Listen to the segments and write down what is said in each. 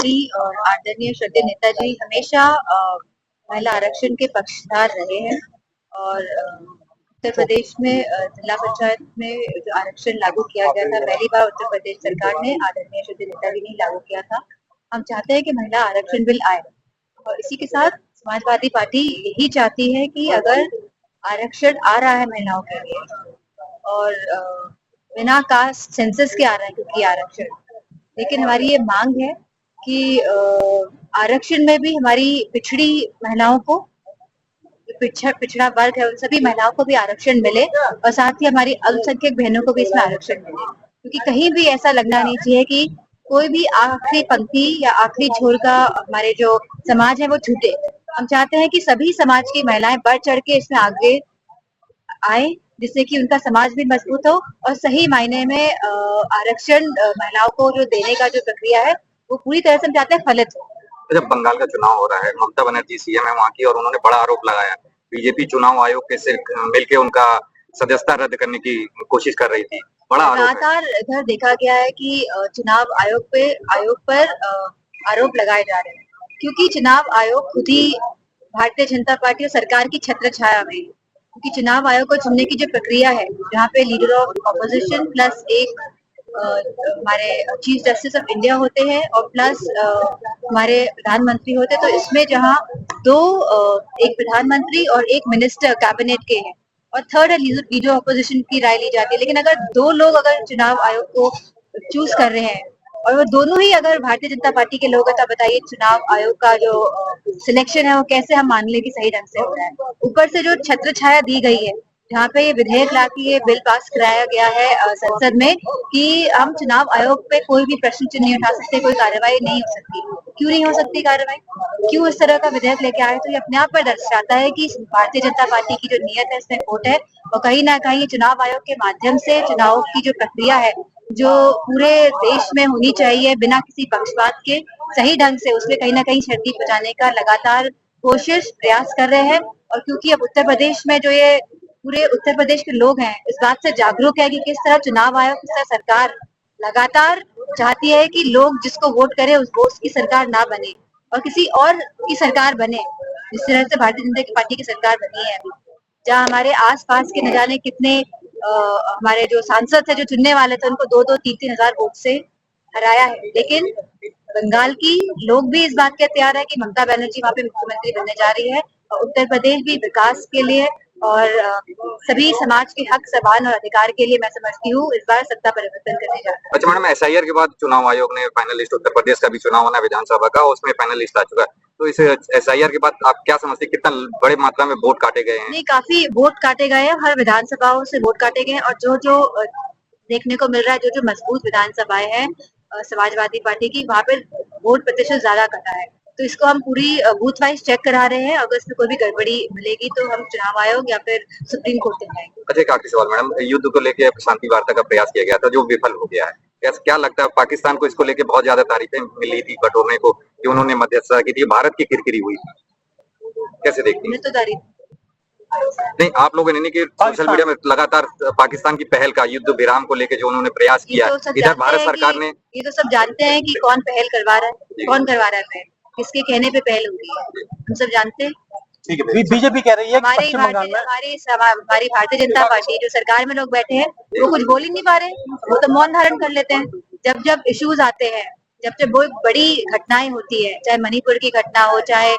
जी और आदरणीय श्रद्धेय नेताजी हमेशा महिला आरक्षण के पक्षधर रहे हैं और उत्तर प्रदेश में जिला पंचायत में जो आरक्षण लागू किया गया था, पहली बार उत्तर प्रदेश सरकार ने आदरणीय श्रद्धेय नेताजी ने लागू किया था। हम चाहते हैं कि महिला आरक्षण बिल आए और इसी के साथ समाजवादी पार्टी यही चाहती है कि अगर आरक्षण आ रहा है महिलाओं के लिए और बिना कास्ट सेंसस के आ रहा है क्योंकि आरक्षण, लेकिन हमारी ये मांग है कि आरक्षण में भी हमारी पिछड़ी महिलाओं को, पिछड़ा वर्ग है उन सभी महिलाओं को भी आरक्षण मिले और साथ ही हमारी अल्पसंख्यक बहनों को भी इसमें आरक्षण मिले, क्योंकि कहीं भी ऐसा लगना नहीं चाहिए कि कोई भी आखिरी पंक्ति या आखिरी छोर का हमारे जो समाज है वो छूटे। हम चाहते हैं कि सभी समाज की महिलाएं बढ़ चढ़ के इसमें आगे आए, जिससे कि उनका समाज भी मजबूत हो और सही मायने में आरक्षण महिलाओं को जो देने का जो प्रक्रिया है वो पूरी तरह से हम चाहते हैं फलित हो। जब बंगाल का चुनाव हो रहा है, ममता बनर्जी सीएम है वहाँ की, और उन्होंने बड़ा आरोप लगाया बीजेपी चुनाव आयोग के सिर्फ मिलकर उनका सदस्यता रद्द करने की कोशिश कर रही थी। बड़ा लगातार इधर देखा गया है कि चुनाव आयोग पर आरोप लगाए जा रहे हैं, क्योंकि चुनाव आयोग खुद ही भारतीय जनता पार्टी और सरकार की छत्र छाया में, क्योंकि चुनाव आयोग को चुनने की जो प्रक्रिया है, जहाँ पे लीडर ऑफ ऑपोजिशन प्लस एक हमारे चीफ जस्टिस ऑफ इंडिया होते हैं और प्लस हमारे प्रधानमंत्री होते हैं, तो इसमें जहाँ दो एक प्रधानमंत्री और एक मिनिस्टर कैबिनेट के हैं और थर्ड है लीडर ऑपोजिशन की राय ली जाती है। लेकिन अगर दो लोग अगर चुनाव आयोग को चूज कर रहे हैं और वो दोनों ही अगर भारतीय जनता पार्टी के लोग हैं, तो बताइए चुनाव आयोग का जो सिलेक्शन है वो कैसे हम मान ले कि सही ढंग से हो रहा है। ऊपर से जो छत्र छाया दी गई है, जहाँ पे ये विधेयक लाके ये बिल पास कराया गया है संसद में कि हम चुनाव आयोग पे कोई भी प्रश्न चिन्ह नहीं उठा सकते, कोई कार्रवाई नहीं हो सकती। क्यों नहीं हो सकती कार्रवाई? क्यों इस तरह का विधेयक लेके आए? तो ये अपने आप पर दर्शाता है कि भारतीय जनता पार्टी की जो नीयत है इसमें खोट है और कहीं ना कहीं चुनाव आयोग के माध्यम से चुनाव की जो प्रक्रिया है जो पूरे देश में होनी चाहिए बिना किसी पक्षपात के सही ढंग से, उसमें कहीं ना कहीं क्षति पहुंचाने का लगातार कोशिश प्रयास कर रहे हैं। और क्योंकि अब उत्तर प्रदेश में जो ये पूरे उत्तर प्रदेश के लोग हैं इस बात से जागरूक है कि किस तरह चुनाव आयोग, किस तरह सरकार लगातार चाहती है कि लोग जिसको वोट करे वो उसकी सरकार ना बने और किसी और की सरकार बने, जिस तरह से भारतीय जनता पार्टी की सरकार बनी है अभी, जहाँ हमारे आसपास के न जाने कितने हमारे जो सांसद थे जो चुनने वाले थे उनको 2-2, 3-3 हजार वोट से हराया है। लेकिन बंगाल की लोग भी इस बात के तैयार है कि ममता बनर्जी वहाँ पे मुख्यमंत्री बनने जा रही है और उत्तर प्रदेश भी विकास के लिए और सभी समाज के हक, समान और अधिकार के लिए मैं समझती हूँ इस बार सत्ता परिवर्तन करने जा रहा है। अच्छा मैडम, एसआईआर के बाद चुनाव आयोग ने फाइनल लिस्ट, उत्तर प्रदेश का भी चुनाव होना विधानसभा का, उसमें फाइनल लिस्ट आ चुका है, तो इस एसआईआर के बाद आप क्या समझते हैं कितना बड़े मात्रा में वोट काटे गए हैं? नहीं, काफी वोट काटे गए हैं, हर विधानसभाओं से वोट काटे गए हैं और जो जो देखने को मिल रहा है, जो जो मजबूत विधानसभाएं हैं समाजवादी पार्टी की, वहाँ पे वोट प्रतिशत ज्यादा कटा है। तो इसको हम पूरी बूथ वाइज चेक करा रहे हैं, अगर इसमें कोई भी गड़बड़ी मिलेगी तो हम चुनाव आयोग या फिर सुप्रीम कोर्ट तक जाएंगे। अच्छा, एक आखिरी सवाल मैडम, युद्ध को लेकर शांति वार्ता का प्रयास किया गया था जो विफल हो गया है, क्या लगता है पाकिस्तान को इसको लेकर बहुत ज्यादा तारीफें मिली थी बटोरने को कि उन्होंने मध्यस्थता की थी, भारत की किरकिरी हुई, कैसे देखती हैं? तो तारीफ नहीं, आप लोगों ने नहीं कि सोशल मीडिया में लगातार पाकिस्तान की पहल का युद्ध विराम को लेकर जो उन्होंने प्रयास किया, इधर भारत सरकार ने, ये तो सब जानते हैं कि कौन पहल करवा रहा है, कौन करवा रहा है पहल, किसके कहने पे पहल हो रही है, हम सब जानते हैं। ठीक है, बीजेपी कह रही है हमारी भारतीय जनता पार्टी जो सरकार में लोग बैठे हैं वो कुछ बोल ही नहीं पा रहे, वो तो मौन धारण कर लेते हैं। जब जब इश्यूज आते हैं, जब जब बहुत बड़ी घटनाएं होती है, चाहे मणिपुर की घटना हो, चाहे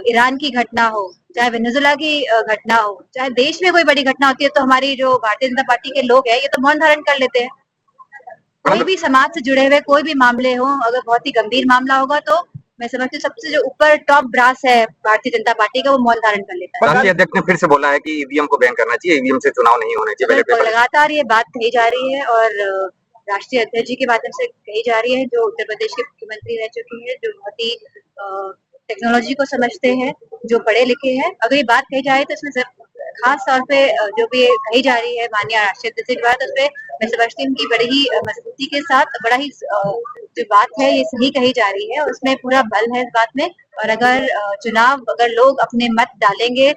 ईरान की घटना हो, चाहे वेनेजुएला की घटना हो, चाहे देश में कोई बड़ी घटना होती है, तो हमारी जो भारतीय जनता पार्टी के लोग हैं ये तो मौन धारण कर लेते हैं। कोई भी समाज से जुड़े हुए कोई भी मामले हो, अगर बहुत ही गंभीर मामला होगा तो मैं समझती हूँ सबसे जो ऊपर टॉप ब्रास है भारतीय जनता पार्टी का, वो मौन धारण कर लेता है। राष्ट्रीय अध्यक्ष ने फिर से बोला है कि ईवीएम को बैन करना चाहिए, ईवीएम से चुनाव नहीं होने चाहिए। लगातार ये बात कही जा रही है और राष्ट्रीय अध्यक्ष जी के माध्यम से कही जा रही है, जो उत्तर प्रदेश के मुख्यमंत्री रह चुके हैं, जो बहुत ही टेक्नोलॉजी को समझते हैं, जो पढ़े लिखे हैं। अगर ये बात कही जाए तो इसमें खास तौर पे जो भी कही जा रही है माननीय राष्ट्रीय अध्यक्ष के बाद, उसपे मैं समझती हूँ कि बड़ी ही मजबूती के साथ बड़ा ही जो बात है ये सही कही जा रही है, उसमें पूरा बल है इस बात में। और अगर चुनाव, अगर लोग अपने मत डालेंगे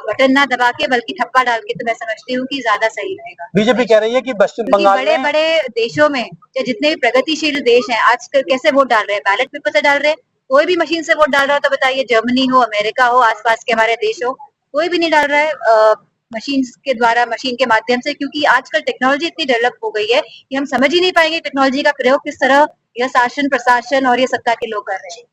बटन ना दबा के बल्कि ठप्पा डाल के, तो मैं समझती हूँ कि ज्यादा सही रहेगा। बीजेपी कह रही है कि पश्चिम क्योंकि बंगाल बड़े में बड़े देशों में या जितने भी प्रगतिशील देश हैं आजकल कैसे वोट डाल रहे हैं, बैलेट पेपर से डाल रहे हैं। कोई भी मशीन से वोट डाल रहा हो तो बताइए, जर्मनी हो, अमेरिका हो, आसपास के हमारे देश हो, कोई भी नहीं डाल रहा है मशीन के द्वारा, मशीन के माध्यम से, क्योंकि आजकल टेक्नोलॉजी इतनी डेवलप हो गई है कि हम समझ ही नहीं पाएंगे टेक्नोलॉजी का प्रयोग किस तरह यह शासन प्रशासन और ये सत्ता के लोग कर रहे हैं।